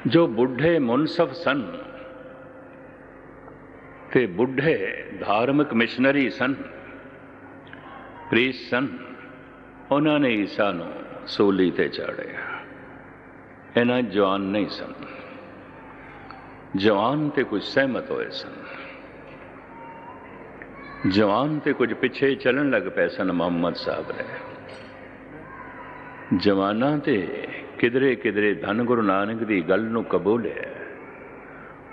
जो बुढ़े मुनसफ सन ते बुढ़े धार्मिक मिशनरी सन, प्रीस्ट सन, उन्होंने ईसा नूं सूली ते चाढ़िया। इन्हां जवान नहीं सन, जवान ते कुछ सहमत होए सन, जवान ते कुछ पिछे चलन लग पे सन। मुहम्मद साहब ने जवाना ते किधरे किधरे धन गुरु नानक की गल नूं कबूलिया।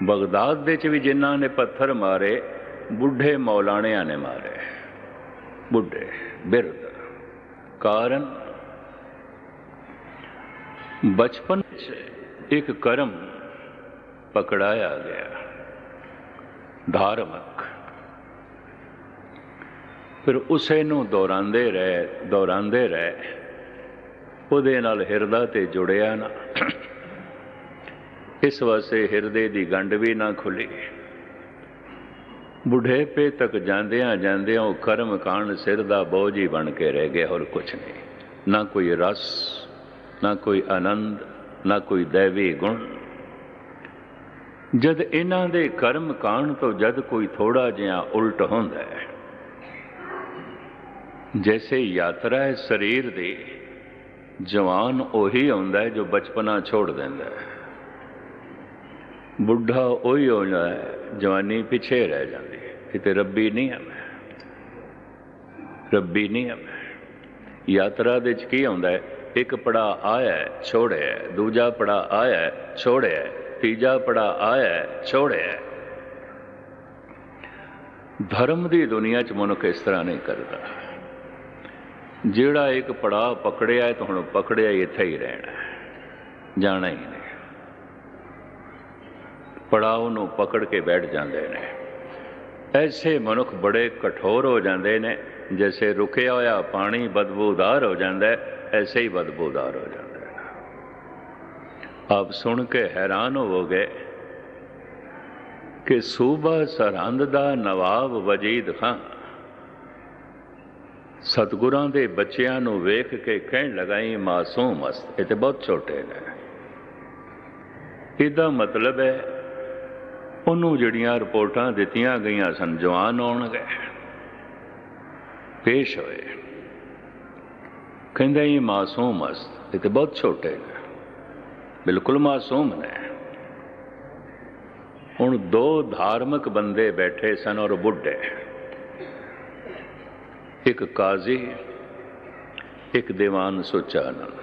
बगदाद दे च भी जिन्हां ने पत्थर मारे बुढ़े मौलाणियां ने मारे, बुढ़े बिरद। कारण बचपन एक कर्म पकड़ाया गया धार्मिक, फिर उसे नूं दोहरांदे रहे उहदे नाल हिरदा ते जुड़िया ना। इस वास्ते हिरदे की गंढ भी ना खुली। बुढ़ेपे तक जांदियां जांदियां वो कर्म कांड सिर दा बोझ ही बन के रह गया, और कुछ नहीं। ना कोई रस, ना कोई आनंद, ना कोई दैवी गुण। जद इन्हां दे कर्म कांड तो जद कोई थोड़ा जिहा उल्ट होंदा है, जैसे यात्रा है शरीर दी, जवान उही होंदा है जो बचपना छोड़ देंदा है, बुढ़ा उही होंदा है जवानी पिछे रह जाती है। इते रब्बी नहीं है, मैं रब्बी नहीं है। मैं यात्रा दे च की होंदा है, एक पड़ा आया छोड़े, दूजा पड़ा आया छोड़े, तीजा पड़ा आया छोड़े। धर्म की दुनिया च मनुख इस तरह नहीं करता। जिहड़ा एक पड़ाव पकड़िया है तो हुण पकड़िया ही इत्थे ही रहना है, जाना ही नहीं। पड़ाव नूं पकड़ के बैठ जाते हैं। ऐसे मनुख बड़े कठोर हो जाते हैं, जैसे रुकिया होया पानी बदबूदार हो जाता है, ऐसे ही बदबूदार हो जाता है। आप सुन के हैरान होवोगे कि सूबा सरहंद दा नवाब वजीद खां सतगुरां दे बच्चियां नूं वेख के कहण लगाई मासूम मस्त, ये तो बहुत छोटे ने। इहदा मतलब है उन्होंने जिहड़ियां रिपोर्टां दित्तियां गईयां सन, जवान होणगे पेश होए, कहंदे ये मासूम मस्त, ये तो बहुत छोटे ने, बिल्कुल मासूम ने। हुण दो धार्मिक बंदे बैठे सन और बुढ़े, एक काजी एक दीवान सुचानंद।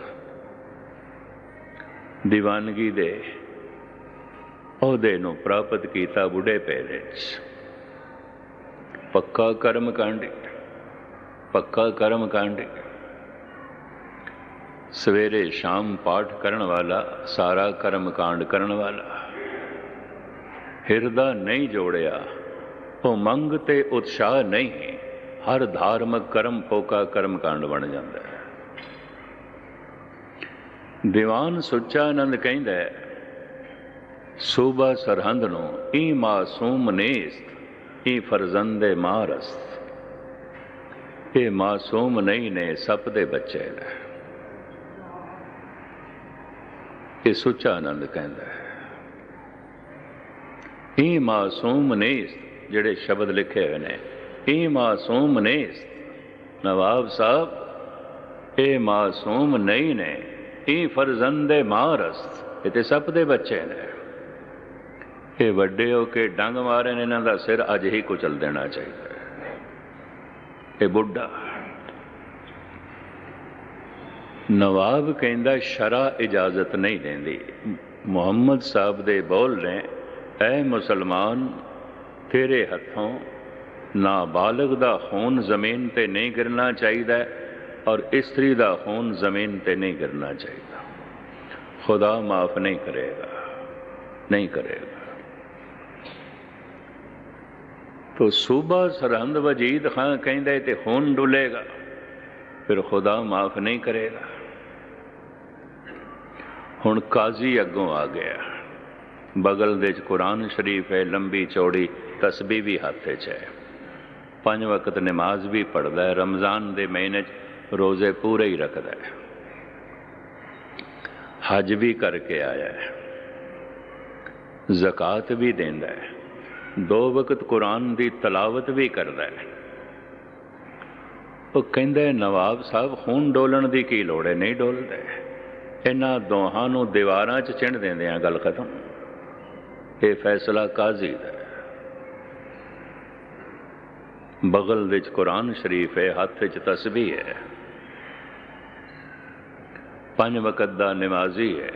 दीवानगी दे अहुदे नूं प्राप्त किया बुढ़ेपे विच। पक्का कर्म कांडी, पक्का कर्म कांडी। सवेरे शाम पाठ करने वाला, सारा कर्म कांड करने वाला। हिरदा नहीं जोड़िया, उमंग ते उत्साह नहीं, हर धार्मिक कर्म फोका कर्म कांड बन जाता है। दीवान सुचानंद कहंदा है, सूबा सरहंद नूं ई मासूम नेस्त, ई फरजंदे मारस्त। ये मासूम नहीं ने, सप दे बच्चे ने। ये सुचानंद कहंदा है। ई मासूम नेस्त, जिहड़े शब्द लिखे हुए ने, ई मासूम नेस्त। नवाब साहब, ये मासूम नहीं ने, ई फरजंदे मारस्त, ये ते सप दे बच्चे ने। ये वड्डे हो के डंग मारे ने, इन्हां दा सिर अज ही कुचल देना चाहिए। ये बुढ़ा नवाब कहंदा शरा इजाजत नहीं देंदी। मुहम्मद साहब दे बोल ने, ऐ मुसलमान, तेरे हथों नाबालग दा खून जमीन ते नहीं गिरना चाहिए और इस्त्री दा खून जमीन ते नहीं गिरना चाहिए। खुदा माफ नहीं करेगा, नहीं करेगा। तो सूबा सरहंद वजीद खां कहंदा ते खून डुलेगा, फिर खुदा माफ नहीं करेगा। हुण काजी अगों आ गया, बगल दे कुरान शरीफ है, लंबी चौड़ी तस्बीह भी हाथ च है, 5 वक्त नमाज भी पढ़ता है, रमज़ान के महीने रोज़े पूरे ही रखता है, हज भी करके आया है। ज़कात भी देंदा है, 2 वक्त कुरान की तलावत भी करता है। वो कहंदा है नवाब साहब खून डोलण की की लोड़ है, नहीं डोलदा। इन्हां दोहां नूं दीवारां च चिण देंदे आ, गल खत्म। ये फैसला काजी दा। बगल विच कुरान शरीफ है, हथ च तस्बीह है, 5 वक़्त दा नमाजी है,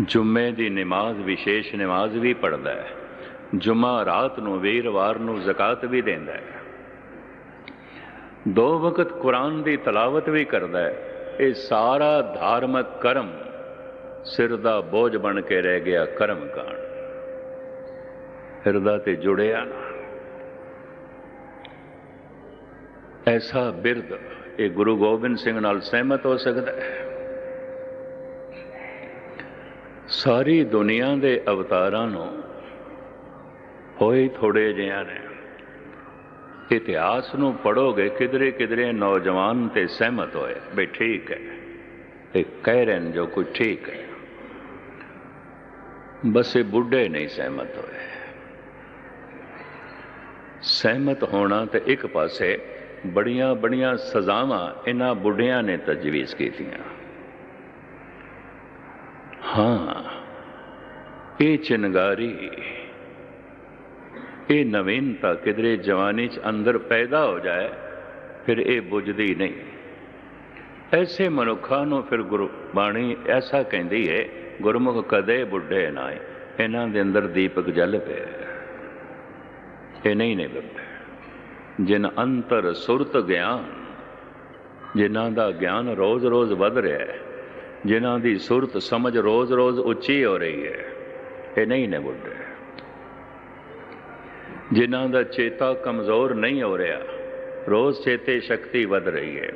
जुम्मे की नमाज विशेष नमाज भी पढ़ता है, जुम्मा रात नूं वीरवार नूं ज़कात भी देंदा है, 2 वक़्त कुरान की तलावत भी करता है। ये सारा धार्मिक कर्म सिर दा बोझ बन के रह गया। कर्म कांड हिरदा ते जुड़िया ना। ऐसा बिरद ये गुरु गोबिंद सिंह नाल सहमत हो सकता है? सारी दुनिया के अवतारां नूं होए थोड़े जिहियां ने। इतिहास नूं पढ़ोगे किधरे किधरे नौजवान ते सहमत होए भी ठीक है, ये कह रहे हैं जो कुछ ठीक है, बस ये बुढ़े नहीं सहमत होए। सहमत होना तो एक पासे बड़िया बड़िया सजावां इन्हां बुढ़िया ने तजवीज़ कीतियां। हाँ, ये चिनगारी, ये नवीनता किधरे जवानी च अंदर पैदा हो जाए फिर ये बुझदी नहीं। ऐसे मनुखा नूं फिर गुरबाणी ऐसा कहती है, गुरमुख कदे बुढ़े ना आए, इन्हां दे अंदर दीपक जल पे, ये नहीं ने बुढ़े। जिन अंतर सुरत ज्ञान, जिन्हां दा ज्ञान रोज रोज वध रहा है, जिन्हां दी सुरत समझ रोज रोज उच्ची हो रही है, ये नहीं ने बुढ़े। जिन्हां दा चेता कमज़ोर नहीं हो रहा, रोज़ चेते शक्ति वध रही है,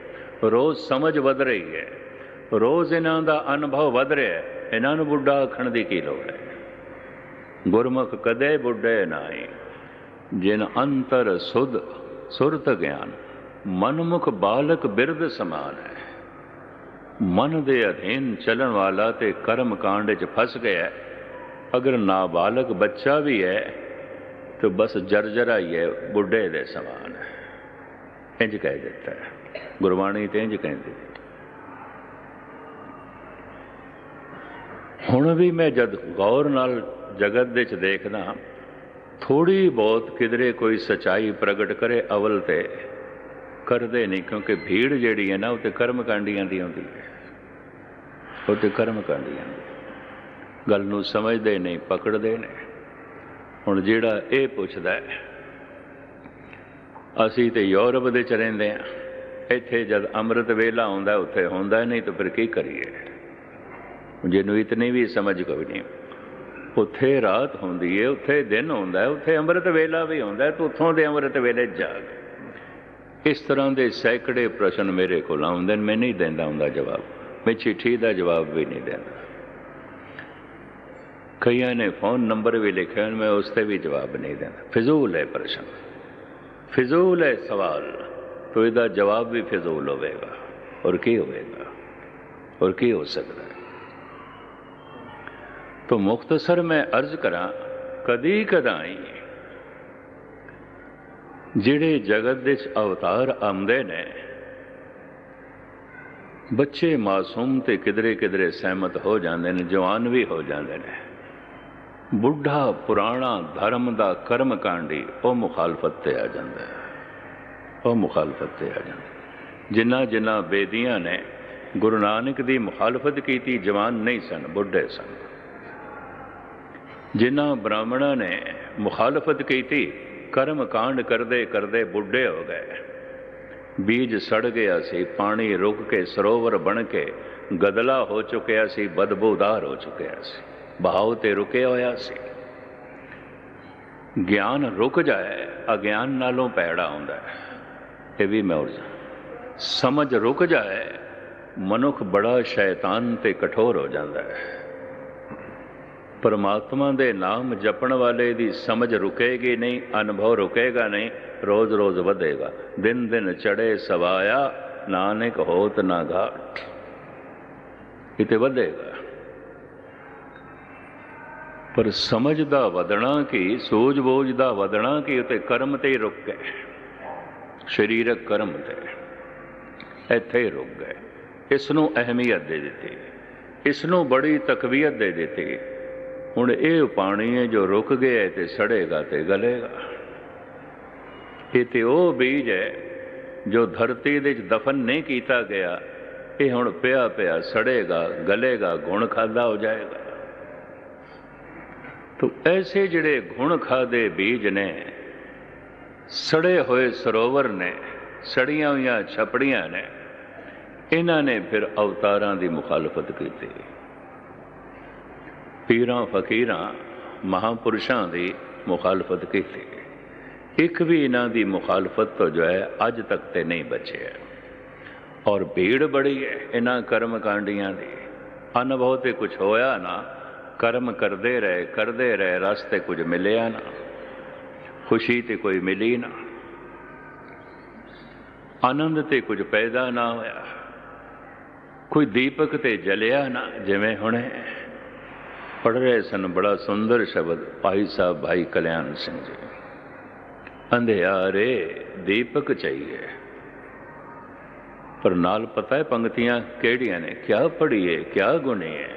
रोज़ समझ वध रही है, रोज़ इन्हां दा अनुभव वध रहा है, इन्हां नूं बुढ़ा आखण दी की लोड़ है? गुरमुख कदे बुढ़े ना आए, जिन अंतर सुध सुरत ज्ञान, मनमुख बालक बिरद समान है। मन दे अधीन चलन वाला ते कर्म कांड च फस गया। अगर नाबालक बच्चा भी है तो बस जर्जरा ही है, बुढ़े दे समान है। इंज कह देता है गुरबाणी, तो इंज कहती। हुण भी मैं जद गौर नाल जगत दे च देखदा, थोड़ी बहुत किधरे कोई सच्चाई प्रगट करे, अवल ते करते नहीं, क्योंकि भीड़ जिहड़ी है ना उत्ते कर्म कांडियां दी होंदी है, उत्ते कर्म कांडियां दी गल नूं समझदे नहीं, पकड़दे ने। हुण जिहड़ा ये पुछदा है, असीं ते यूरोप दे च रहिंदे आ, इत्थे जद अमृत वेला आउंदा उत्थे हुंदा नहीं, तो फिर की करिए? जिन्हों इतनी भी समझ कोई नहीं। उत्थे रात होंदी है, उत्थे दिन होंदा है, उत्थे अमृत वेला भी होंदा है, तो उत्थों दे अमृत वेले जाग। इस तरह के सैकड़े प्रश्न मेरे को आउंदे, मैं नहीं देंदा हुंदा जवाब, मैं चिट्ठी का जवाब भी नहीं देंदा। कई ने फोन नंबर भी लिखे, मैं उससे भी जवाब नहीं देना। फिजूल है प्रश्न, फिजूल है सवाल, तो इसका जवाब भी फिजूल होगा। और की होगा, और की हो सकता है? तो मुख्तसर मैं अर्ज करा, कदी कदाई जिहड़े जगत दे अवतार आउंदे ने, बच्चे मासूम ते किधरे किधरे सहमत हो जाते हैं, जवान भी हो जाते हैं। बुढ़ा पुराना धर्म दा कर्म कांडी वो मुखालफत ते आ जाता है, वो मुखालफत ते आ जाता। जिन्ना जिन्ना बेदियां ने गुरु नानक दी मुखालफत की, जवान नहीं सन, बुढ़े सन। जिन्ना ब्राह्मणों ने मुखालफत की, कर्म कांड करते करते बुढ़े हो गए। बीज सड़ गया सी, पानी रुक के सरोवर बन के गदला हो चुकिया सी, बदबूदार हो चुकिया सी, बहाव ते रुके होया सी। ज्ञान रुक जाए अज्ञान नालों पैड़ा होंदा है, ये भी मैं समझ रुक जाए मनुख बड़ा शैतान ते कठोर हो जाता है। परमात्मा दे नाम जपण वाले दी समझ रुकेगी नहीं, अनुभव रुकेगा नहीं, रोज रोज वधेगा। दिन दिन चढ़े सवाया, नानक होत ना घाट, इते वधेगा। पर समझ दा वधना की, सूझबूझ दा वधना की उते कर्म ते ही रुक गए, शरीरक कर्म ते इत्थे ही रुक गए। इसनों अहमियत दे दी, इसनों बड़ी तकवीयत दे दी। हुण ये पानी है जो रुक गया तो सड़ेगा तो गलेगा। ये तो वो बीज है जो धरती दे दफन नहीं किया गया, ये हुण पिया पिया सड़ेगा, गलेगा, गुण खादा हो जाएगा। तो ऐसे जिहड़े गुण खादे बीज ने, सड़े हुए सरोवर ने, सड़ियां हुई छपड़ियां ने, इन्हां ने फिर अवतारां दी मुखालफत की, पीरां फकीरां महापुरुषां दी मुखालफत की। एक भी इन्हां दी मुखालफत तो जो है अज तक ते नहीं बचे है। और भीड़ बड़ी है इन्हां कर्म कांडियां दी। अनुभव ते कुछ होया ना, कर्म करते रहे, रास्ते कुछ मिलिया ना, खुशी तो कोई मिली ना, आनंद तो कुछ पैदा ना होया, कोई दीपक ते जलिया ना। जिवें हुणे पढ़ रहे सन बड़ा सुंदर शब्द भाई साहब भाई कल्याण सिंह जी, अंधियारे दीपक चाहिए। पर नाल पता है पंक्तियां केड़ियां ने, क्या पढ़िए क्या गुणीए,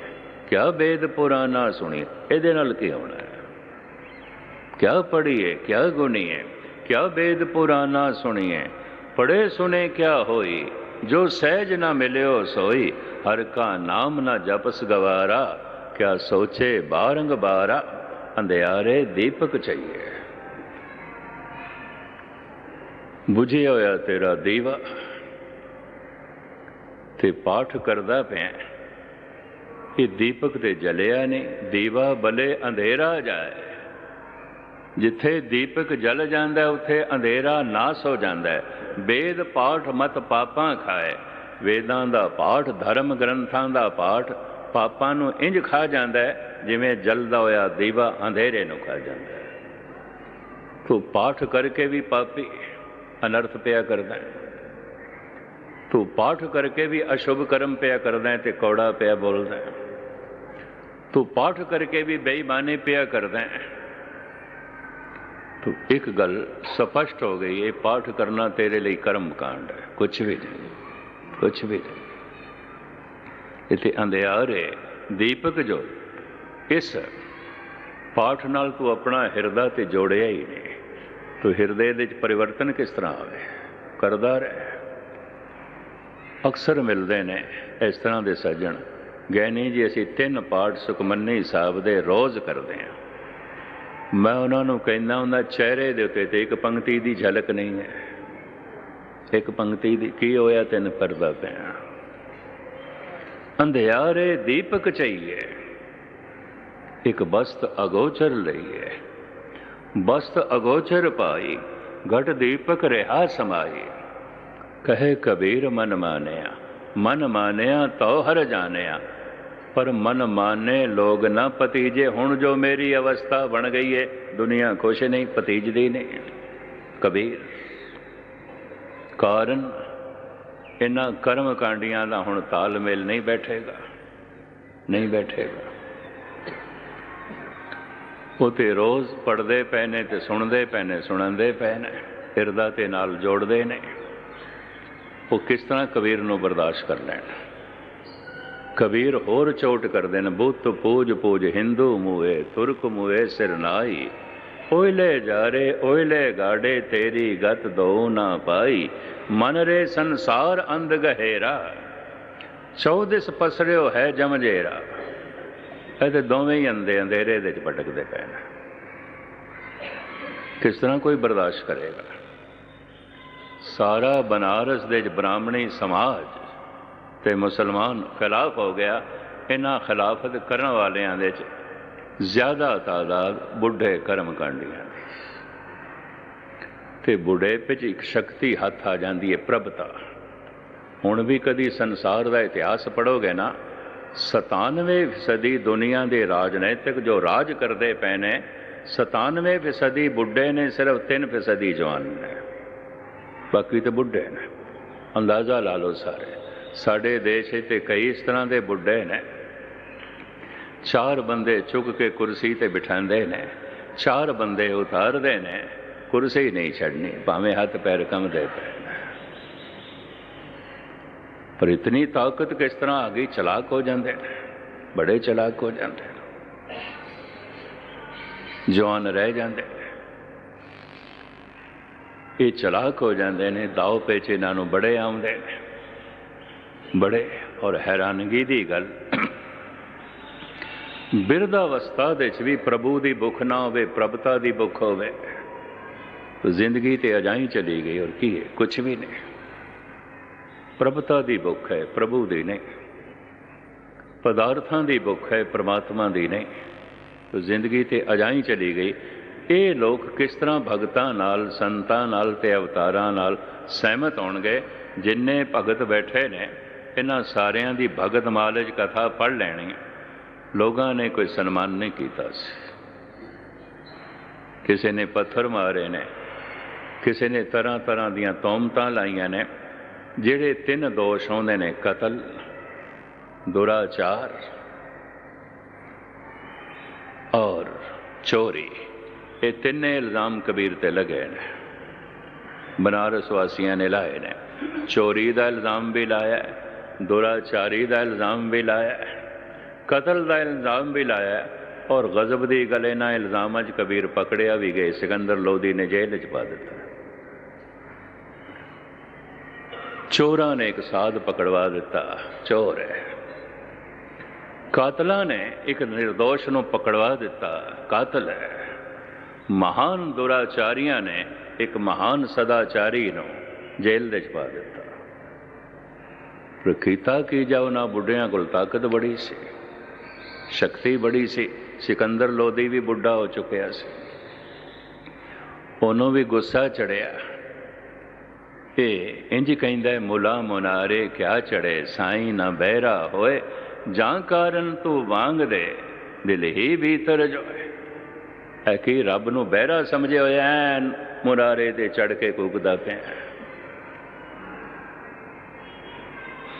क्या वेद पुराना सुनिए, इहदे नाल की होना है। क्या पढ़िए क्या गुणीए, क्या वेद पुराना सुनिए, पढ़े सुने क्या होई, जो सहज ना मिल्यो सोई, हर का नाम ना जपस गवारा, क्या सोचे बारंग बारा, अंधियारे दीपक चाहिए। बुझिया होया तेरा दीवा ते पाठ करदा पिया, ये दीपक ते जलिया नहीं, दीवा बले अंधेरा जाए। जिथे दीपक जल जाता है उत्थे अंधेरा नाश हो जाता है। वेद पाठ मत पापां खाए, वेदां दा पाठ धर्म ग्रंथां दा पाठ पापां नूं इंज खा जाता है जिवें जलदा होया दीवा अंधेरे नूं खा जाता है। तो पाठ करके भी पापी अनर्थ पिया करदा है, तू पाठ करके भी अशुभ कर्म पिया करदा है ते कौड़ा पिया बोलदा है, तू पाठ करके भी बेईमानी पिया करदा है। तो एक गल स्पष्ट हो गई, ये पाठ करना तेरे लिए कर्म कांड है, कुछ भी नहीं, कुछ भी नहीं। इत्थे अंधियारे दीपक जो इस पाठ नाल तू अपना हिरदा ते जोड़िया ही नहीं, तो हिरदे दे परिवर्तन किस तरह आवे, करदा रहे। अक्सर मिलते ने इस तरह के सज्जन, गैनी जी असी 3 पाठ सुखमनी साहब दे रोज़ करते हैं। मैं उन्होंने कहना उन्होंने चेहरे के उत्ते तो एक पंक्ति की झलक नहीं है, एक पंक्ति की की होया तेन करदा पिया। अंधियारे दीपक चाहिए, एक बस्त अगोचर लईए, बस्त अगोचर पाई, घट दीपक रिहा समाई। कहे कबीर मन मानिया, मन मानिया तो हर जानिया, पर मन माने लोग ना पतीजे। हुण जो मेरी अवस्था बन गई है, दुनिया खुश नहीं, पतीजदी नहीं। कबीर कारण इन्हां कर्म कांडियां दा हुण तालमेल नहीं बैठेगा, नहीं बैठेगा। वो तो रोज़ पढ़ते पे ने ते सुनते पे ने, सुणांदे पे ने, हिरदा ते नाल जोड़ते ने। वो किस तरह कबीर नूं बर्दाश्त कर लैण। कबीर होर चोट करते हैं, बुत पूज पूज हिंदू मुए, तुर्क मुए सिर नाई, ओयले जारे ओयले गाड़े, तेरी गत दो ना पाई। मन रे संसार अंध गहेरा, 14 पसरियो है जमजेरा। ये दोवें ही अंधे अंधेरे दे भटकते पे ने। किस तरह कोई बर्दाश्त करेगा। सारा बनारस दे ब्राह्मणी समाज ते मुसलमान खिलाफ हो गया। इन्हां खिलाफत करने वालियां दे ज़्यादा तादाद बुढ़े कर्म कांडियां ते बुढ़ेपे च एक शक्ति हथ आ जाती है, प्रभता। हुण भी कभी संसार का इतिहास पढ़ोगे ना, 97% दुनिया के राजनैतिक जो राज करते पे ने, 97% बुढ़े ने, सिर्फ 3% जवान ने, बाकी तो बुढ़े ने। अंदाज़ा ला लो सारे। साढ़े देश ते कई इस तरह के बुढ़े ने चार बंदे चुक के कुर्सी ते बिठाते ने, चार बंदे उतारते ने, कुर्सी नहीं छड़नी भावें हाथ पैर कंबदे पे। पर इतनी ताकत किस तरह आ गई, चलाक हो जाते हैं, बड़े चलाक हो जाते हैं, जवान रह जाते हैं। ये चलाक हो जाते हैं, दाव पेच इन्हों बड़े आउंदे ने, बड़े। और हैरानगी की गल, बिरधावस्था दे च भी प्रभु की भुख ना होवे, प्रभुता की भुख होवे, तो जिंदगी तो अजाई चली गई। और की है, कुछ भी नहीं। प्रभुता की भुख है, प्रभु की नहीं। पदार्थों की भुख है, परमात्मा की नहीं, तो जिंदगी तो अजाई चली गई। ये लोग किस तरह भगतां नाल, संतां नाल ते अवतारां नाल सहमत होणगे? जिन्ने भगत बैठे ने, इन्हां सारियां दी भगत मालज कथा पढ़ लैनी। लोगों ने कोई सन्मान नहीं किया, किसी ने पत्थर मारे ने, किसी ने तरह तरह दियां तोहमतां लाइयां ने। जिहड़े 3 दोष आउंदे ने, कतल, दुराचार और चोरी, ये तिने इल्जाम कबीर ते लगे ने। बनारस वासियां ने लाए ने, चोरी का इल्जाम भी लाया, दुराचारी का इल्जाम भी लाया, कतल का इल्जाम भी लाया। और गजब की गल, इन्हां इल्जामां च कबीर पकड़िया भी गए। सिकंदर लोधी ने जेल च पा दिता। चोरां ने एक साध पकड़वा दिता, चोर है। कातलां ने एक निर्दोष नूं पकड़वा दिता, कातल है। महान दुराचारियां ने एक महान सदाचारी नूं जेल दे च पा दिता। पर कीता की जाओ, ना बुढ़ियां कोल ताकत बड़ी सी, शक्ति बड़ी सी। सिकंदर लोधी भी बुढ़ा हो चुकिया सी, उन्होंने भी गुस्सा चढ़िया। ये इंज कहंदा है, मुला मुनारे क्या चढ़े, साईं ना बहरा होए, जां कारण तू वांग दे, दिल ही भीतर जोए। है कि रब नूं बहरा समझे होया, मुनारे ते चढ़ के कूकदा पिया।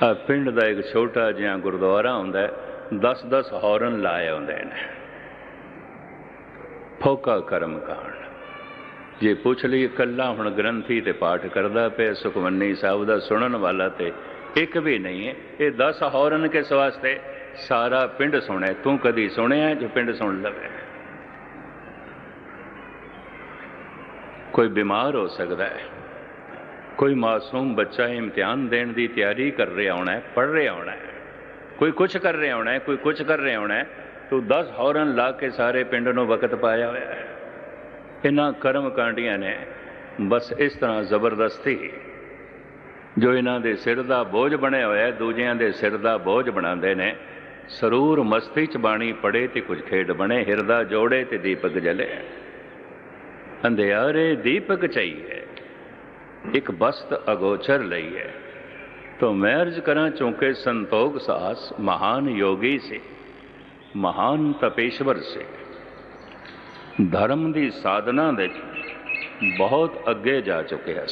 आ पिंड दा एक छोटा जिहा गुरुद्वारा हुंदा है, 10-10 हॉर्न लाए होंदे ने। फोका कर्म कांड जे पुछ ली, कला हुण ग्रंथी ते पाठ करदा पे, सुखमनी साहब दा सुनन वाला ते एक भी नहीं है। ये 10 हॉर्न किस वास्ते? सारा पिंड सुने। तू कदी सुनिया जो पिंड सुन लवे? कोई बीमार हो सकता है, कोई मासूम बच्चा इम्तिहान देने की तैयारी कर रहा होना है, पढ़ रहा होना है, कोई कुछ कर रहा होना है, कोई कुछ कर रहा होना है, तो 10 हॉर्न ला के सारे पिंड नूं वकत पाया होया है। इन्हां कर्म कांडियां ने बस इस तरह जबरदस्ती जो इन्हां दे सिर दा बोझ बनिया होया, दूजियां दे सिर दा बोझ बनाते हैं। सरूर मस्ती च बाणी पड़े ते कुछ खेड बने, हिरदा जोड़े ते दीपक जले। अंधियारे दीपक चाहिए, एक बस्त अगोचर लई है। तो मैं अर्ज करा, चूंकि संतोख साहस महान योगी से, महान तपेश्वर से, धर्म की साधना दे बहुत अगे जा चुके हैं।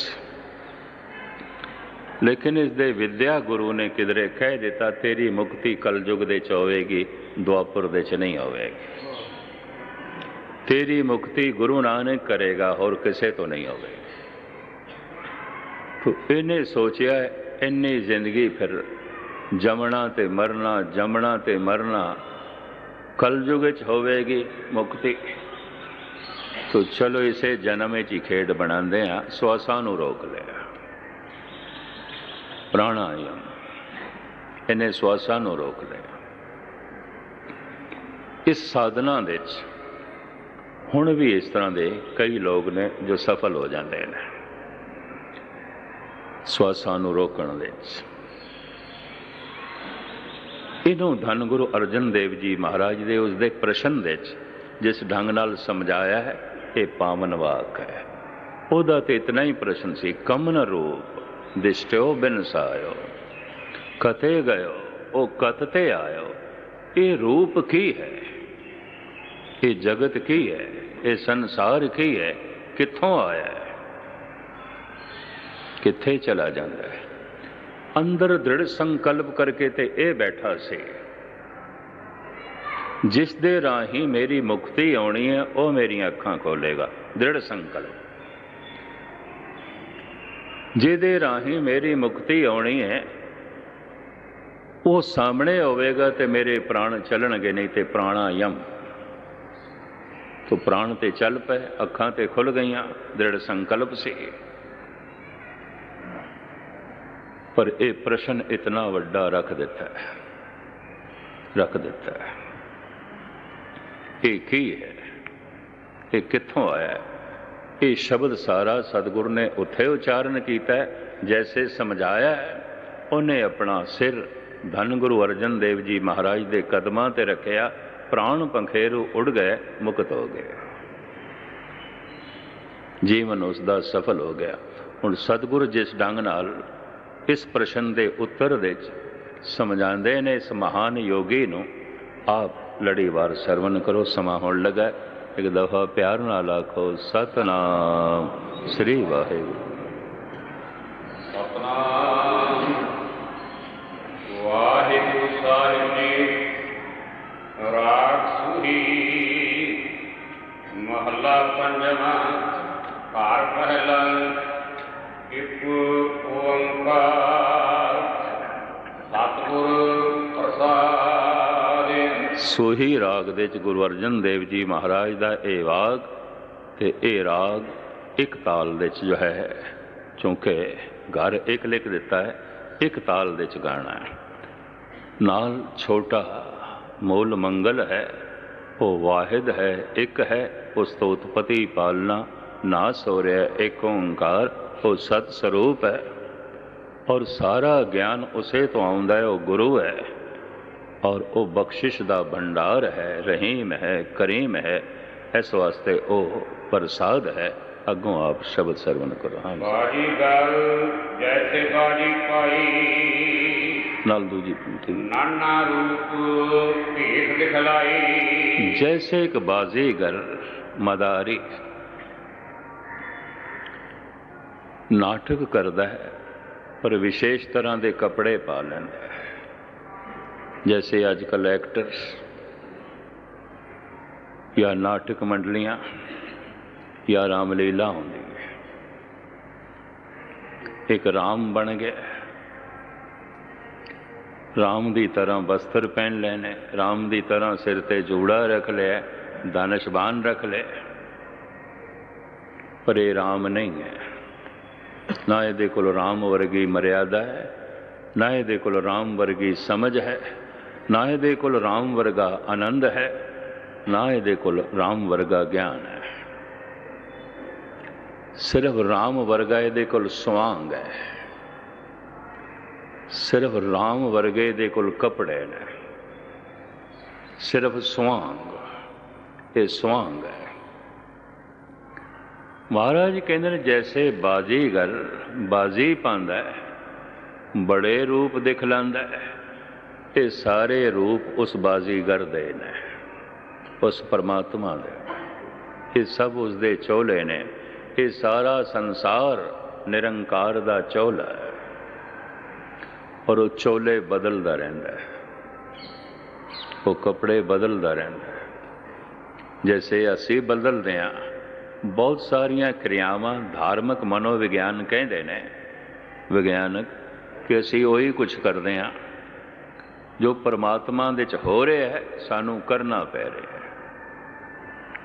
लेकिन इस दे विद्या गुरु ने किधरे कह दिता, तेरी मुक्ति कलयुग दे च होवेगी, द्वापर दे च नहीं होवेगी। तेरी मुक्ति गुरु नानक करेगा, और किसे तो नहीं होवेगी। तो इन्हें सोचा, इन्नी जिंदगी फिर जमना ते मरना, जमना ते मरना, कलयुग च होवेगी मुक्ति। तो चलो इसे जन्म ही खेड बनाते हैं, श्वासां नूं रोक लिया, प्राणायाम, इन्हें श्वासां नूं रोक लिया। इस साधना दे हुण भी इस तरह के कई लोग ने जो सफल हो जाते हैं श्वासां नूं रोकण दे। इनू धन गुरु अर्जन देव जी महाराज दे उसदे प्रश्न दे जिस ढंग नाल समझाया है, ये पावन वाक है। ओदा ते इतना ही प्रश्न सी, कमन रूप दिष्टो बिन सायो, कते गयो ओ कतते आयो। ये रूप की है, ये जगत की है, ये संसार की है, कित्थों आया है, कित्थे चला जाता है। अंदर दृढ़ संकल्प करके ते ए बैठा से जिस दे राही मेरी मुक्ति आनी है वह मेरिया अखां खोलेगा। दृढ़ संकल्प। जिहदे राही मेरी मुक्ति आनी है वो सामने होवेगा तो मेरे प्राण चलणगे, नहीं तो प्राणायाम। तो प्राण ते चल पे, अखां ते खुल गईयां, दृढ़ संकल्प से। पर यह प्रश्न इतना वड्डा रख दिता है, ये की है, ये कित्थों आया है? ये शब्द सारा सतगुरु ने उत्थे उच्चारण किया है, जैसे समझाया है उन्हें अपना सिर धन गुरु अर्जन देव जी महाराज के कदमां ते रखिया, प्राण पंखेरू उड़ गए, मुक्त हो गए, जीवन उसका सफल हो गया। हुण सतगुरु जिस ढंग नाल इस प्रश्न के उत्तर दे समझाते ने इस महान योगी नूं, आप लड़ीवार सरवण करो। समा होण लगा, एक दफा प्यार नाल आखो सतनाम श्री वाहिगुरू। सतनाम वाहिगुरू साहिब जी। राग सूही महला पंजवा। घर पहला। एक ओंकार सतगुरु प्रसाद। सोही राग दे गुरु अर्जन देव जी महाराज का ये वाग ते ये राग एक ताल दे जो है, चूंकि घर एक लिख दिता है, एक ताल दे गाना है। नाल छोटा मूल मंगल है, वो वाहिद है, एक है, उस तो उत्पत्ति पालना ना सो रहा, एक ओंकार वो सत स्वरूप है। और सारा ज्ञान उसे तो आउंदा है, वो गुरु है, और वो बख्शिश का भंडार है, रहीम है, करीम है। इस वास्ते वो प्रसाद है। अगों आप शब्द सरवण करो। हाँ, बाजी गल जैसे बाजी पाई, नाल दूजी पंक्ति। नाना रूप भेख दिखलाई। जैसे एक बाजीगर मदारी नाटक करता है, पर विशेष तरह के कपड़े पा लेंदा है। जैसे अजकल एक्टर्स या नाटक मंडलियां या रामलीला होंदी है, एक राम बन गया, राम की तरह वस्त्र पहन लेने, राम की तरह सिर ते जूड़ा रख लिया, दानिशबान रख ले, पर ये राम नहीं है। ना ये कोल राम वर्गी मर्यादा है, ना ये कोल राम वर्गी समझ है, ना ये कोल राम वर्गा आनंद है, ना ये कोल राम वर्गा ज्ञान है। सिर्फ राम वर्गा ये कोल स्वांग है, सिर्फ राम वर्गे दे कोल कपड़े ने, सिर्फ स्वांग, ये स्वांग है। महाराज कहते हैं जैसे बाजीगर बाजी पांदा है, बड़े रूप दिखलांदा है, ये सारे रूप उस बाजीगर दे ने, उस परमात्मा दे, ये सब उसदे चोले ने। ये सारा संसार निरंकार दा चोला है, और वो चोले बदलता रहता है, वो कपड़े बदलता रहता है। जैसे असी बदलते हैं, बहुत सारिया क्रियावां धार्मिक मनोविज्ञान कहते हैं विज्ञानक कि असी वही कुछ करते हैं जो परमात्मा दे च हो रहा है, सानू करना पै रहा है,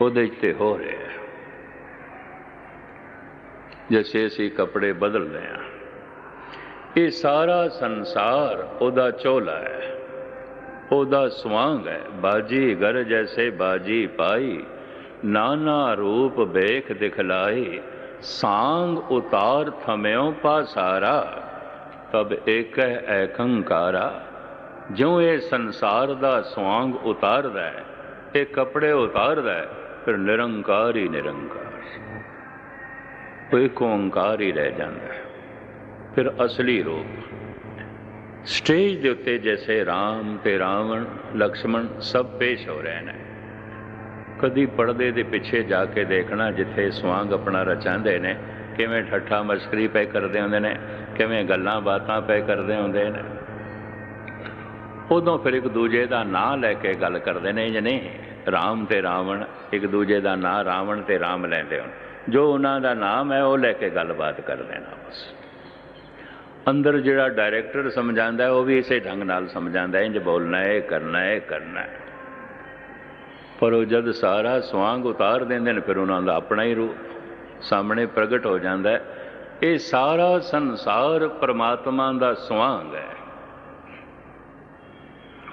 उहदे च ते हो रहा है। जैसे असी कपड़े बदलते हैं, ये सारा संसार ओदा चोला है, ओदा स्वांग है। बाजी गर जैसे बाजी पाई, नाना रूप बेख दिखलाई, सांग उतार थम्यों पासारा, तब एक ऐकंकारा। ज्यों ये संसार दा स्वांग उतारदा है, ये कपड़े उतारदा है, फिर निरंकार ही निरंकार, एक ओंकार ही रह जाता है। फिर असली रूप स्टेज के उत्ते जैसे राम ते रावण लक्ष्मण सब पेश हो रहे हैं। कदी पर्दे के पिछे जाके देखना जिथे स्वांग अपना रचाते ने, किवें ठट्ठा मस्करी पे करते होंदे ने, किवें गल्लां बातां पे करते होंदे ने। ਉਦੋਂ ਫਿਰ ਇੱਕ ਦੂਜੇ ਦਾ ਨਾਂ ਲੈ ਕੇ ਗੱਲ ਕਰਦੇ ਨੇ। ਨਹੀਂ, ਰਾਮ ਤੇ ਰਾਵਣ, ਇੱਕ ਦੂਜੇ ਦਾ ਨਾਂ ਰਾਵਣ ਤੇ ਰਾਮ ਲੈਂਦੇ ਹੋਣ, ਜੋ ਉਹਨਾਂ ਦਾ ਨਾਮ ਹੈ ਉਹ ਲੈ ਕੇ ਗੱਲਬਾਤ ਕਰ ਲੈਣਾ ਬਸ। ਅੰਦਰ ਜਿਹੜਾ ਡਾਇਰੈਕਟਰ ਸਮਝਾਉਂਦਾ ਉਹ ਵੀ ਇਸੇ ਢੰਗ ਨਾਲ ਸਮਝਾਉਂਦਾ, ਇੰਝ ਬੋਲਣਾ, ਇਹ ਕਰਨਾ, ਇਹ ਕਰਨਾ। ਪਰ ਉਹ ਜਦ ਸਾਰਾ ਸਵਾਂਗ ਉਤਾਰ ਦਿੰਦੇ ਨੇ, ਫਿਰ ਉਹਨਾਂ ਦਾ ਆਪਣਾ ਹੀ ਰੂਪ ਸਾਹਮਣੇ ਪ੍ਰਗਟ ਹੋ ਜਾਂਦਾ। ਇਹ ਸਾਰਾ ਸੰਸਾਰ ਪਰਮਾਤਮਾ ਦਾ ਸਵਾਂਗ ਹੈ,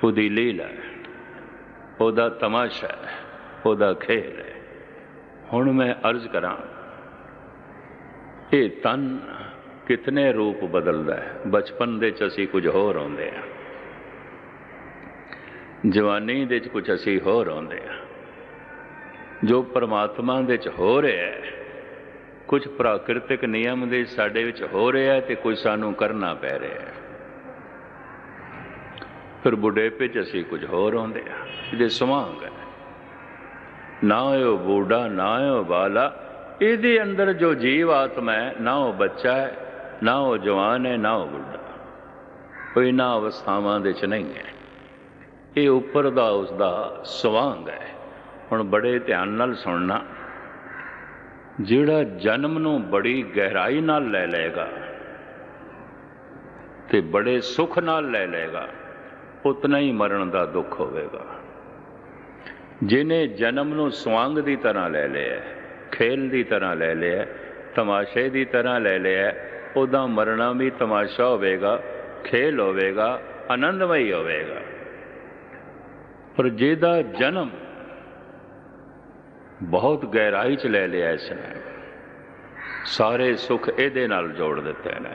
ਉਹਦੀ ਲੀਲਾ ਹੈ, ਉਹਦਾ ਤਮਾਸ਼ਾ ਹੈ, ਉਹਦਾ ਖੇਲ ਹੈ। ਹੁਣ ਮੈਂ ਅਰਜ਼ ਕਰਾਂ, ਇਹ ਤਨ ਕਿਤਨੇ ਰੂਪ ਬਦਲਦਾ ਹੈ। ਬਚਪਨ ਦੇ 'ਚ ਅਸੀਂ ਕੁਝ ਹੋਰ ਆਉਂਦੇ ਹਾਂ, ਜਵਾਨੀ ਦੇ 'ਚ ਕੁਝ ਅਸੀਂ ਹੋਰ ਆਉਂਦੇ ਹਾਂ। ਜੋ ਪਰਮਾਤਮਾ ਦੇ 'ਚ ਹੋ ਰਿਹਾ ਹੈ, ਕੁਝ ਪ੍ਰਾਕਿਰਤਿਕ ਨਿਯਮ ਦੇ ਸਾਡੇ ਵਿੱਚ ਹੋ ਰਿਹਾ ਹੈ, ਤੇ ਕੁਝ ਸਾਨੂੰ ਕਰਨਾ ਪੈ ਰਿਹਾ ਹੈ। ਫਿਰ ਬੁਢੇਪੇ 'ਚ ਅਸੀਂ ਕੁਝ ਹੋਰ ਆਉਂਦੇ ਹਾਂ। ਇਹਦੇ ਸਵਾਂਗ ਹੈ, ਨਾ ਉਹ ਬੂढ़ा ਨਾ ਉਹ ਬਾਲਾ। ਇਹਦੇ ਅੰਦਰ ਜੋ ਜੀਵ ਆਤਮਾ ਹੈ, ਨਾ ਉਹ ਬੱਚਾ ਹੈ, ਨਾ ਉਹ ਜਵਾਨ ਹੈ, ਨਾ ਉਹ ਬੁੱਢਾ। ਉਹ ਇਹਨਾਂ ਅਵਸਥਾਵਾਂ ਦੇ 'ਚ ਨਹੀਂ ਹੈ। ਇਹ ਉੱਪਰ ਦਾ ਉਸਦਾ ਸਵਾਂਗ ਹੈ। ਹੁਣ ਬੜੇ ਧਿਆਨ ਨਾਲ ਸੁਣਨਾ, ਜਿਹੜਾ ਜਨਮ ਨੂੰ ਬੜੀ ਗਹਿਰਾਈ ਨਾਲ ਲੈ ਲਏਗਾ ਤੇ ਬੜੇ ਸੁੱਖ ਨਾਲ ਲੈ ਲਏਗਾ, ਉਤਨਾ ਹੀ ਮਰਨ ਦਾ ਦੁੱਖ ਹੋਵੇਗਾ। ਜਿਹਨੇ ਜਨਮ ਨੂੰ ਸਵਾਂਗ ਦੀ ਤਰ੍ਹਾਂ ਲੈ ਲਿਆ, ਖੇਲ ਦੀ ਤਰ੍ਹਾਂ ਲੈ ਲਿਆ, ਤਮਾਸ਼ੇ ਦੀ ਤਰ੍ਹਾਂ ਲੈ ਲਿਆ, ਉਹਦਾ ਮਰਨਾ ਵੀ ਤਮਾਸ਼ਾ ਹੋਵੇਗਾ, ਖੇਲ ਹੋਵੇਗਾ, ਆਨੰਦਮਈ ਹੋਵੇਗਾ। ਪਰ ਜਿਹਦਾ ਜਨਮ ਬਹੁਤ ਗਹਿਰਾਈ 'ਚ ਲੈ ਲਿਆ, ਇਸਨੇ ਸਾਰੇ ਸੁੱਖ ਇਹਦੇ ਨਾਲ ਜੋੜ ਦਿੱਤੇ ਨੇ,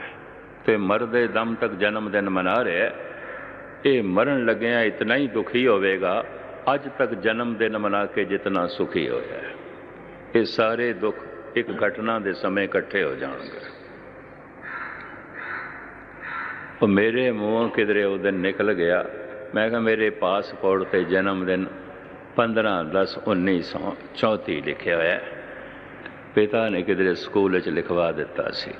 ਤੇ ਮਰਦੇ ਦਮ ਤੱਕ ਜਨਮ ਦਿਨ ਮਨਾ ਰਿਹਾ, ਇਹ ਮਰਨ ਲੱਗਿਆ ਇਤਨਾ ਹੀ ਦੁਖੀ ਹੋਵੇਗਾ ਅੱਜ ਤੱਕ ਜਨਮ ਦਿਨ ਮਨਾ ਕੇ ਜਿਤਨਾ ਸੁਖੀ ਹੋਇਆ। ਇਹ ਸਾਰੇ ਦੁੱਖ ਇੱਕ ਘਟਨਾ ਦੇ ਸਮੇਂ ਇਕੱਠੇ ਹੋ ਜਾਣਗੇ। ਉਹ ਮੇਰੇ ਮੂੰਹੋਂ ਕਿਧਰੇ ਉਹ ਦਿਨ ਨਿਕਲ ਗਿਆ, ਮੈਂ ਕਿਹਾ ਮੇਰੇ ਪਾਸਪੋਰਟ 'ਤੇ ਜਨਮ ਦਿਨ 15/10/1934 ਲਿਖਿਆ ਹੋਇਆ। ਪਿਤਾ ਨੇ ਕਿਧਰੇ ਸਕੂਲ 'ਚ ਲਿਖਵਾ ਦਿੱਤਾ ਸੀ।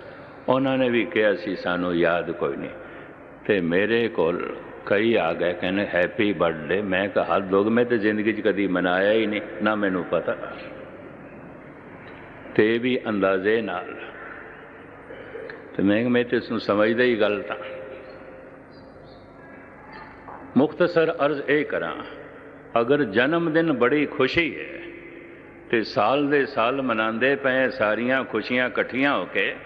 ਉਹਨਾਂ ਨੇ ਵੀ ਕਿਹਾ ਸੀ ਸਾਨੂੰ ਯਾਦ ਕੋਈ ਨਹੀਂ, ਤੇ ਮੇਰੇ ਕੋਲ ਕਈ ਆ ਗਏ ਕਹਿੰਦੇ ਹੈਪੀ ਬਰਥਡੇ। ਮੈਂ ਕਿਹਾ ਹੱਦ ਹੋ ਗਈ, ਮੈਂ ਤਾਂ ਜ਼ਿੰਦਗੀ 'ਚ ਕਦੀ ਮਨਾਇਆ ਹੀ ਨਹੀਂ, ਨਾ ਮੈਨੂੰ ਪਤਾ। ਤੇ ਵੀ ਅੰਦਾਜ਼ੇ ਨਾਲ, ਤੇ ਮੈਂ ਕਿਹਾ ਮੈਂ ਤੇ ਇਸਨੂੰ ਸਮਝਦਾ ਹੀ ਗਲਤ ਹਾਂ। ਮੁਖਤਸਰ ਅਰਜ਼ ਇਹ ਕਰਾਂ, ਅਗਰ ਜਨਮ ਦਿਨ ਬੜੀ ਖੁਸ਼ੀ ਹੈ ਤੇ ਸਾਲ ਦੇ ਸਾਲ ਮਨਾਉਂਦੇ ਪਏ ਸਾਰੀਆਂ ਖੁਸ਼ੀਆਂ ਇਕੱਠੀਆਂ ਹੋ ਕੇ,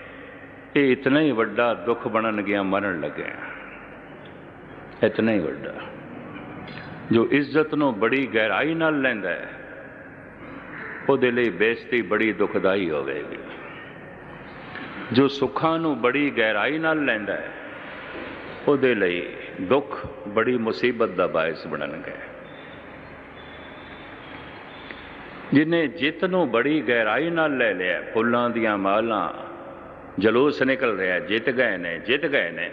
ਇਹ ਇਤਨਾ ਹੀ ਵੱਡਾ ਦੁੱਖ ਬਣਨ ਗਿਆ ਮਰਨ ਲੱਗਿਆ। ਇਤਨਾ ਹੀ ਵੱਡਾ। ਜੋ ਇੱਜ਼ਤ ਨੂੰ ਬੜੀ ਗਹਿਰਾਈ ਨਾਲ ਲੈਂਦਾ ਹੈ, ਉਹਦੇ ਲਈ ਬੇਇੱਜ਼ਤੀ ਬੜੀ ਦੁਖਦਾਈ ਹੋਵੇਗੀ। ਜੋ ਸੁੱਖਾਂ ਨੂੰ ਬੜੀ ਗਹਿਰਾਈ ਨਾਲ ਲੈਂਦਾ ਹੈ, ਉਹਦੇ ਲਈ ਦੁੱਖ ਬੜੀ ਮੁਸੀਬਤ ਦਾ ਬਾਇਸ ਬਣਨਗੇ। ਜਿਹਨੇ ਜਿੱਤ ਨੂੰ ਬੜੀ ਗਹਿਰਾਈ ਨਾਲ ਲੈ ਲਿਆ, ਫੁੱਲਾਂ ਦੀਆਂ ਮਾਲਾਂ, ਜਲੂਸ ਨਿਕਲ ਰਿਹਾ, ਜਿੱਤ ਗਏ ਨੇ, ਜਿੱਤ ਗਏ ਨੇ,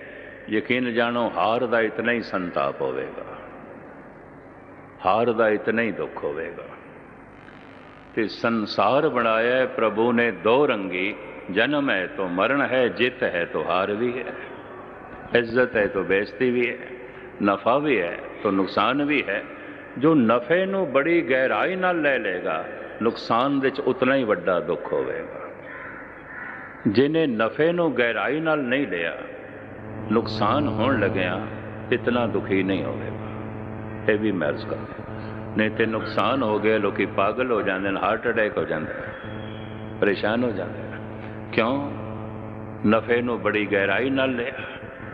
ਯਕੀਨ ਜਾਣੋ ਹਾਰ ਦਾ ਇਤਨਾ ਹੀ ਸੰਤਾਪ ਹੋਵੇਗਾ, ਹਾਰ ਦਾ ਇਤਨਾ ਹੀ ਦੁੱਖ ਹੋਵੇਗਾ। ਤੇ ਸੰਸਾਰ ਬਣਾਇਆ ਹੈ ਪ੍ਰਭੂ ਨੇ ਦੋ ਰੰਗੀ, जन्म है तो मरण है, जित है तो हार भी है, इज्जत है तो बेइज्जती भी है, नफ़ा भी है तो नुकसान भी है। जो नफ़े ਨੂੰ ਬੜੀ ਗਹਿਰਾਈ ਨਾਲ ਲੈ ਲੇਗਾ, ਨੁਕਸਾਨ ਦੇ 'ਚ ਉਤਨਾ ਹੀ ਵੱਡਾ ਦੁੱਖ ਹੋਵੇਗਾ। ਜਿਹਨੇ ਨਫ਼ੇ ਨੂੰ ਗਹਿਰਾਈ ਨਾਲ ਨਹੀਂ ਲਿਆ, ਨੁਕਸਾਨ ਹੋਣ ਲੱਗਿਆ ਇਤਨਾ ਦੁਖੀ ਨਹੀਂ ਹੋਵੇਗਾ। ਇਹ ਵੀ ਮਹਿਜ਼ ਕਰ, ਨਹੀਂ ਤੇ ਨੁਕਸਾਨ ਹੋ ਗਿਆ, ਲੋਕੀ ਪਾਗਲ ਹੋ ਜਾਂਦੇ ਨੇ, ਹਾਰਟ ਅਟੈਕ ਹੋ ਜਾਂਦਾ, ਪਰੇਸ਼ਾਨ ਹੋ ਜਾਂਦੇ। ਕਿਉਂ? ਨਫ਼ੇ ਨੂੰ ਬੜੀ ਗਹਿਰਾਈ ਨਾਲ ਲਿਆ।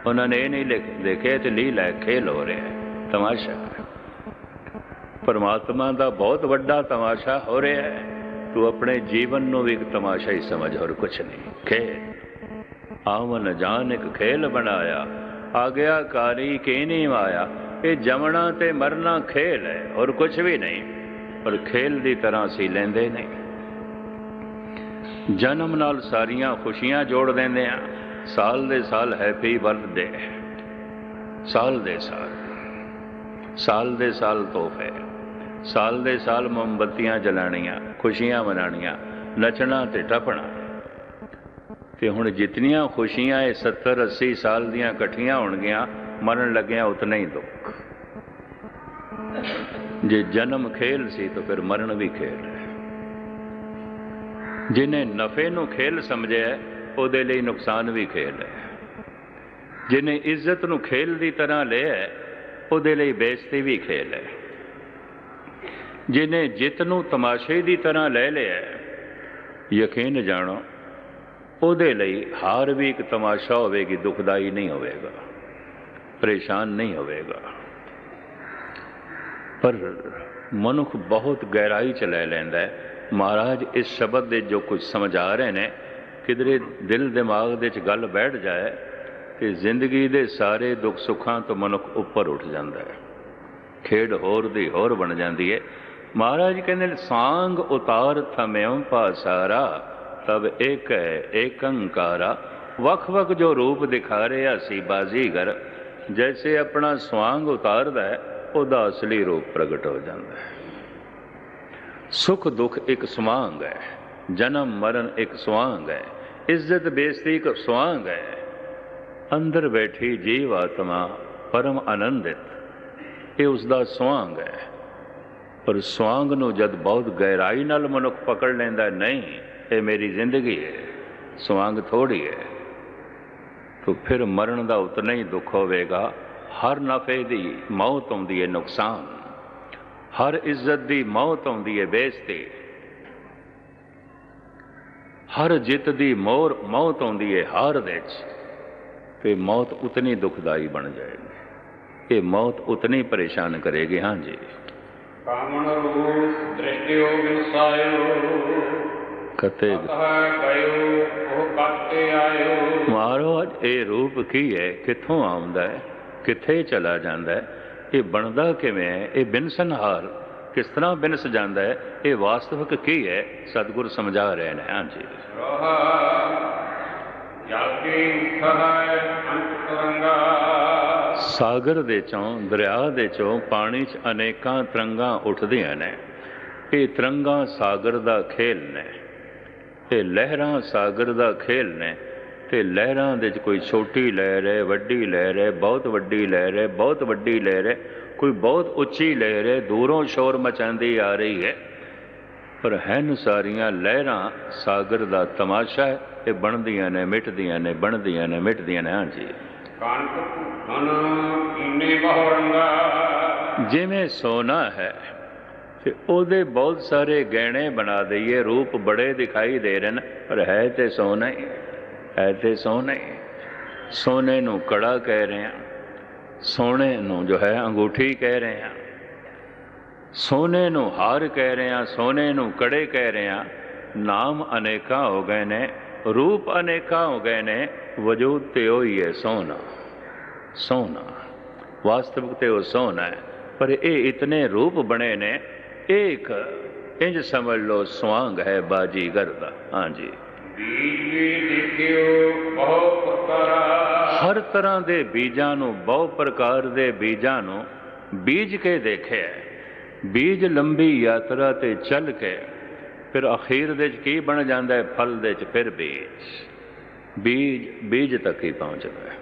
ਉਹਨਾਂ ਨੇ ਇਹ ਨਹੀਂ ਦੇਖਿਆ ਤੇ ਲੀਲਾ ਹੈ, ਖੇਲ ਹੋ ਰਿਹਾ, ਤਮਾਸ਼ਾ। ਪਰਮਾਤਮਾ ਦਾ ਬਹੁਤ ਵੱਡਾ ਤਮਾਸ਼ਾ ਹੋ ਰਿਹਾ ਹੈ। ਤੂੰ ਆਪਣੇ ਜੀਵਨ ਨੂੰ ਵੀ ਇੱਕ ਤਮਾਸ਼ਾ ਹੀ ਸਮਝ, ਹੋਰ ਕੁਛ ਨਹੀਂ। ਖੇਲ ਆਵਨ ਜਾਨ ਇੱਕ ਖੇਲ ਬਣਾਇਆ, ਆਗਿਆਕਾਰੀ ਕੀ ਨਹੀਂ ਆਇਆ। ਇਹ ਜਮਣਾ ਤੇ ਮਰਨਾ ਖੇਲ ਹੈ, ਹੋਰ ਕੁਛ ਵੀ ਨਹੀਂ। ਪਰ ਖੇਲ ਦੀ ਤਰ੍ਹਾਂ ਅਸੀਂ ਲੈਂਦੇ ਨਹੀਂ। ਜਨਮ ਨਾਲ ਸਾਰੀਆਂ ਖੁਸ਼ੀਆਂ ਜੋੜ ਦਿੰਦੇ ਹਾਂ। ਸਾਲ ਦੇ ਸਾਲ ਹੈਪੀ ਬਰਥਡੇ, ਸਾਲ ਦੇ ਸਾਲ, ਸਾਲ ਦੇ ਸਾਲ ਤੋਹਫੇ, ਸਾਲ ਦੇ ਸਾਲ ਮੋਮਬੱਤੀਆਂ ਜਲਾਣੀਆਂ, ਖੁਸ਼ੀਆਂ ਮਨਾਣੀਆਂ, ਨੱਚਣਾ ਤੇ ਟੱਪਣਾ। ਤੇ ਹੁਣ ਜਿਤਨੀਆਂ ਖੁਸ਼ੀਆਂ ਇਹ 70-80 ਸਾਲ ਦੀਆਂ ਇਕੱਠੀਆਂ ਹੋਣਗੀਆਂ, ਮਰਨ ਲੱਗਿਆ ਉਤਨਾ ਹੀ ਦੁੱਖ। ਜੇ ਜਨਮ ਖੇਲ ਸੀ ਤਾਂ ਫਿਰ ਮਰਨ ਵੀ ਖੇਲ ਹੈ। ਜਿਹਨੇ ਨਫੇ ਨੂੰ ਖੇਲ ਸਮਝਿਆ ਉਹਦੇ ਲਈ ਨੁਕਸਾਨ ਵੀ ਖੇਲ ਹੈ। ਜਿਹਨੇ ਇੱਜ਼ਤ ਨੂੰ ਖੇਲ ਦੀ ਤਰ੍ਹਾਂ ਲਿਆ ਉਹਦੇ ਲਈ ਬੇਇੱਜ਼ਤੀ ਵੀ ਖੇਲ ਹੈ। ਜਿਹਨੇ ਜਿੱਤ ਨੂੰ ਤਮਾਸ਼ੇ ਦੀ ਤਰ੍ਹਾਂ ਲੈ ਲਿਆ, ਯਕੀਨ ਜਾਣੋ ਉਹਦੇ ਲਈ ਹਾਰ ਵੀ ਇੱਕ ਤਮਾਸ਼ਾ ਹੋਵੇਗੀ, ਦੁਖਦਾਈ ਨਹੀਂ ਹੋਵੇਗਾ, ਪਰੇਸ਼ਾਨ ਨਹੀਂ ਹੋਵੇਗਾ। ਪਰ ਮਨੁੱਖ ਬਹੁਤ ਗਹਿਰਾਈ ਚ ਲੈ ਲੈਂਦਾ ਹੈ। ਮਹਾਰਾਜ ਇਸ ਸ਼ਬਦ ਦੇ ਜੋ ਕੁਝ ਸਮਝਾ ਰਹੇ ਨੇ, ਕਿਧਰੇ ਦਿਲ ਦਿਮਾਗ ਦੇ ਚ ਗੱਲ ਬੈਠ ਜਾਏ ਤੇ ਜ਼ਿੰਦਗੀ ਦੇ ਸਾਰੇ ਦੁੱਖ ਸੁੱਖਾਂ ਤੋਂ ਮਨੁੱਖ ਉੱਪਰ ਉੱਠ ਜਾਂਦਾ ਹੈ, ਖੇਡ ਹੋਰ ਦੀ ਹੋਰ ਬਣ ਜਾਂਦੀ ਹੈ। ਮਹਾਰਾਜ ਕਹਿੰਦੇ ਨੇ ਸਾਂਗ ਉਤਾਰ ਥਮਿਉ ਪਾਸਾਰਾ ਤਬ ਏਕ ਹੈ ਏਕੰਕਾਰਾ। ਵੱਖ ਵੱਖ ਜੋ ਰੂਪ ਦਿਖਾ ਰਿਹਾ ਸੀ ਬਾਜ਼ੀਗਰ, ਜੈਸੇ ਆਪਣਾ ਸਵਾਂਗ ਉਤਾਰਦਾ ਹੈ ਉਹਦਾ ਅਸਲੀ ਰੂਪ ਪ੍ਰਗਟ ਹੋ ਜਾਂਦਾ ਹੈ। ਸੁਖ ਦੁੱਖ ਇੱਕ ਸਵਾਂਗ ਹੈ, ਜਨਮ ਮਰਨ ਇੱਕ ਸਵਾਂਗ ਹੈ, ਇੱਜ਼ਤ ਬੇਇੱਜ਼ਤੀ ਇੱਕ ਸਵਾਂਗ ਹੈ। ਅੰਦਰ ਬੈਠੀ ਜੀਵ ਆਤਮਾ ਪਰਮ ਆਨੰਦਿਤ, ਇਹ ਉਸਦਾ ਸਵਾਂਗ ਹੈ। ਪਰ ਸਵਾਂਗ ਨੂੰ ਜਦ ਬਹੁਤ ਗਹਿਰਾਈ ਨਾਲ ਮਨੁੱਖ ਪਕੜ ਲੈਂਦਾ, ਨਹੀਂ ਇਹ ਮੇਰੀ ਜ਼ਿੰਦਗੀ ਹੈ, ਸਵਾਂਗ ਥੋੜੀ ਹੈ, ਤਾਂ ਫਿਰ ਮਰਨ ਦਾ ਉਤਨਾ ਹੀ ਦੁੱਖ ਹੋਵੇਗਾ। ਹਰ ਨਫੇ ਦੀ ਮੌਤ ਆਉਂਦੀ ਹੈ, ਨੁਕਸਾਨ, ਹਰ ਇੱਜ਼ਤ ਦੀ ਮੌਤ ਆਉਂਦੀ ਹੈ, ਬੇਇੱਜ਼ਤੀ, ਹਰ ਜਿੱਤ ਦੀ ਮੌਤ ਆਉਂਦੀ ਹੈ ਹਾਰ ਦੇ ਵਿੱਚ, ਤੇ ਮੌਤ ਉਤਨੀ ਦੁਖਦਾਈ ਬਣ ਜਾਏਗੀ, ਇਹ ਮੌਤ ਉਤਨੀ ਪਰੇਸ਼ਾਨ ਕਰੇਗੀ। ਹਾਂਜੀ, ਕਾਮਣ ਰੂਪ ਦ੍ਰਿਸ਼ਟਿਓ ਵਿਨਸਾਇਓ ਕਤੇ ਗਇਓ ਉਹ ਕਾਤੇ ਆਇਓ। ਮਾਰੋ ਅੱਜ ਇਹ ਰੂਪ ਕੀ ਹੈ, ਕਿੱਥੋਂ ਆਉਂਦਾ ਹੈ, ਕਿੱਥੇ ਚਲਾ ਜਾਂਦਾ ਹੈ, ਇਹ ਬਣਦਾ ਕਿਵੇਂ ਹੈ, ਇਹ ਬਿਨਸਨਹਾਰ ਕਿਸ ਤਰ੍ਹਾਂ ਬਿਨਸ ਜਾਂਦਾ ਹੈ, ਇਹ ਵਾਸਤਵਿਕ ਕੀ ਹੈ, ਸਤਿਗੁਰ ਸਮਝਾ ਰਹੇ ਨੇ। ਹਾਂਜੀ, ਸਾਗਰ ਦੇ ਚੋਂ, ਦਰਿਆ ਦੇ ਚੋਂ ਪਾਣੀ 'ਚ ਅਨੇਕਾਂ ਤਰੰਗਾਂ ਉੱਠਦੀਆਂ ਨੇ। ਇਹ ਤਰੰਗਾਂ ਸਾਗਰ ਦਾ ਖੇਲ ਨੇ, ਇਹ ਲਹਿਰਾਂ ਸਾਗਰ ਦਾ ਖੇਲ ਨੇ। ਤੇ ਲਹਿਰਾਂ ਦੇ 'ਚ ਕੋਈ ਛੋਟੀ ਲਹਿਰ ਹੈ, ਵੱਡੀ ਲਹਿਰ ਹੈ, ਬਹੁਤ ਵੱਡੀ ਲਹਿਰ ਹੈ, ਬਹੁਤ ਵੱਡੀ ਲਹਿਰ ਹੈ, ਕੋਈ ਬਹੁਤ ਉੱਚੀ ਲਹਿਰ ਹੈ, ਦੂਰੋਂ ਸ਼ੋਰ ਮਚਾਉਂਦੀ ਆ ਰਹੀ ਹੈ। ਪਰ ਹਨ ਸਾਰੀਆਂ ਲਹਿਰਾਂ ਸਾਗਰ ਦਾ ਤਮਾਸ਼ਾ ਹੈ, ਇਹ ਬਣਦੀਆਂ ਨੇ ਮਿਟਦੀਆਂ ਨੇ, ਬਣਦੀਆਂ ਨੇ ਮਿਟਦੀਆਂ ਨੇ। ਹਾਂਜੀ, ਜਿਵੇਂ ਸੋਨਾ ਹੈ ਤੇ ਉਹਦੇ ਬਹੁਤ ਸਾਰੇ ਗਹਿਣੇ ਬਣਾ ਦਈਏ, ਰੂਪ ਬੜੇ ਦਿਖਾਈ ਦੇ ਰਹੇ ਨੇ, ਪਰ ਹੈ ਤੇ ਸੋਨਾ ਹੀ, ਹੈ ਤੇ ਸੋਨਾ ਹੀ। ਸੋਨੇ ਨੂੰ ਕੜਾ ਕਹਿ ਰਹੇ ਹਾਂ, ਸੋਨੇ ਨੂੰ ਜੋ ਹੈ ਅੰਗੂਠੀ ਕਹਿ ਰਹੇ ਹਾਂ, ਸੋਨੇ ਨੂੰ ਹਾਰ ਕਹਿ ਰਹੇ ਹਾਂ, ਸੋਨੇ ਨੂੰ ਕੜੇ ਕਹਿ ਰਹੇ ਹਾਂ। ਨਾਮ ਅਨੇਕਾਂ ਹੋ ਗਏ ਨੇ, ਰੂਪ ਅਨੇਕਾਂ ਹੋ ਗਏ ਨੇ, ਵਜੂਦ ਤੇ ਉਹੀ ਹੈ ਸੋਨਾ। ਸੋਨਾ ਵਾਸਤਵਿਕ ਤੇ ਉਹ ਸੋਨਾ ਹੈ, ਪਰ ਇਹ ਇਤਨੇ ਰੂਪ ਬਣੇ ਨੇ, ਇੱਕ ਇੰਜ ਸਮਝ ਲਓ ਸਵਾਂਗ ਹੈ ਬਾਜੀਗਰ ਦਾ। ਹਾਂਜੀ, ਹਰ ਤਰ੍ਹਾਂ ਦੇ ਬੀਜਾਂ ਨੂੰ, ਬਹੁ ਪ੍ਰਕਾਰ ਦੇ ਬੀਜਾਂ ਨੂੰ ਬੀਜ ਕੇ ਦੇਖਿਆ। ਬੀਜ ਲੰਬੀ ਯਾਤਰਾ ਤੇ ਚੱਲ ਕੇ ਫਿਰ ਅਖੀਰ ਦੇ 'ਚ ਕੀ ਬਣ ਜਾਂਦਾ ਹੈ, ਫਲ ਦੇ 'ਚ ਫਿਰ ਬੀਜ ਤੱਕ ਹੀ ਪਹੁੰਚਦਾ ਹੈ।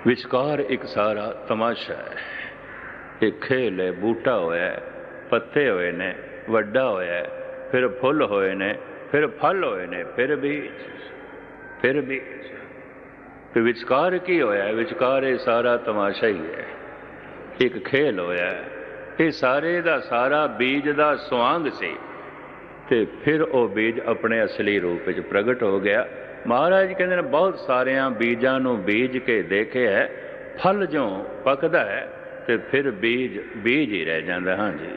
ਵਿਚਕਾਰ ਇੱਕ ਸਾਰਾ ਤਮਾਸ਼ਾ ਹੈ, ਇਹ ਖੇਲ ਹੈ। ਬੂਟਾ ਹੋਇਆ, ਪੱਤੇ ਹੋਏ ਨੇ, ਵੱਡਾ ਹੋਇਆ, ਫਿਰ ਫੁੱਲ ਹੋਏ ਨੇ, ਫਿਰ ਫਲ ਹੋਏ ਨੇ, ਫਿਰ ਬੀਜ, ਫਿਰ ਬੀਜ। ਤੇ ਵਿਚਕਾਰ ਕੀ ਹੋਇਆ, ਵਿਚਕਾਰ ਇਹ ਸਾਰਾ ਤਮਾਸ਼ਾ ਹੀ ਹੈ, ਇੱਕ ਖੇਲ ਹੋਇਆ। ਇਹ ਸਾਰੇ ਦਾ ਸਾਰਾ ਬੀਜ ਦਾ ਸੁਆਂਗ ਸੀ, ਤੇ ਫਿਰ ਉਹ ਬੀਜ ਆਪਣੇ ਅਸਲੀ ਰੂਪ ਵਿੱਚ ਪ੍ਰਗਟ ਹੋ ਗਿਆ। ਮਹਾਰਾਜ ਕਹਿੰਦੇ ਨੇ ਬਹੁਤ ਸਾਰਿਆਂ ਬੀਜਾਂ ਨੂੰ ਬੀਜ ਕੇ ਦੇਖਿਆ, ਫਲ ਜਿਉਂ ਪੱਕਦਾ ਹੈ ਤੇ ਫਿਰ ਬੀਜ ਹੀ ਰਹਿ ਜਾਂਦਾ। ਹਾਂਜੀ,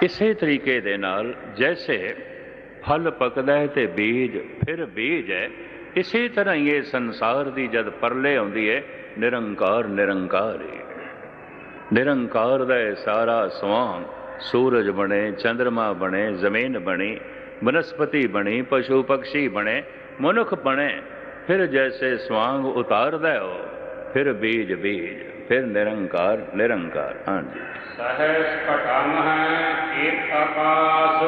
ਇਸੇ ਤਰੀਕੇ ਦੇ ਨਾਲ ਜੈਸੇ ਫਲ ਪੱਕਦਾ ਹੈ ਤੇ ਬੀਜ ਫਿਰ ਬੀਜ ਹੈ, ਇਸੇ ਤਰ੍ਹਾਂ ਹੀ ਇਹ ਸੰਸਾਰ ਦੀ ਜਦ ਪਰਲੇ ਆਉਂਦੀ ਹੈ, ਨਿਰੰਕਾਰ ਨਿਰੰਕਾਰ ਹੀ। ਨਿਰੰਕਾਰ ਦਾ ਇਹ ਸਾਰਾ ਸਵਾਂਗ, ਸੂਰਜ ਬਣੇ, ਚੰਦਰਮਾ ਬਣੇ, ਜ਼ਮੀਨ ਬਣੀ, ਬਨਸਪਤੀ ਬਣੀ, ਪਸ਼ੂ ਪਕਸ਼ੀ ਬਣੇ, ਮਨੁੱਖ ਬਣੇ, ਫਿਰ ਜੈਸੇ ਸਵਾਂਗ ਉਤਾਰਦਾ ਹੋ, ਫਿਰ ਬੀਜ, ਫਿਰ ਨਿਰੰਕਾਰ ਨਿਰੰਕਾਰ। ਹਾਂਜੀ, ਸਹਿਜ ਘਟਮ ਹੈ ਏਕ ਆਕਾਸ।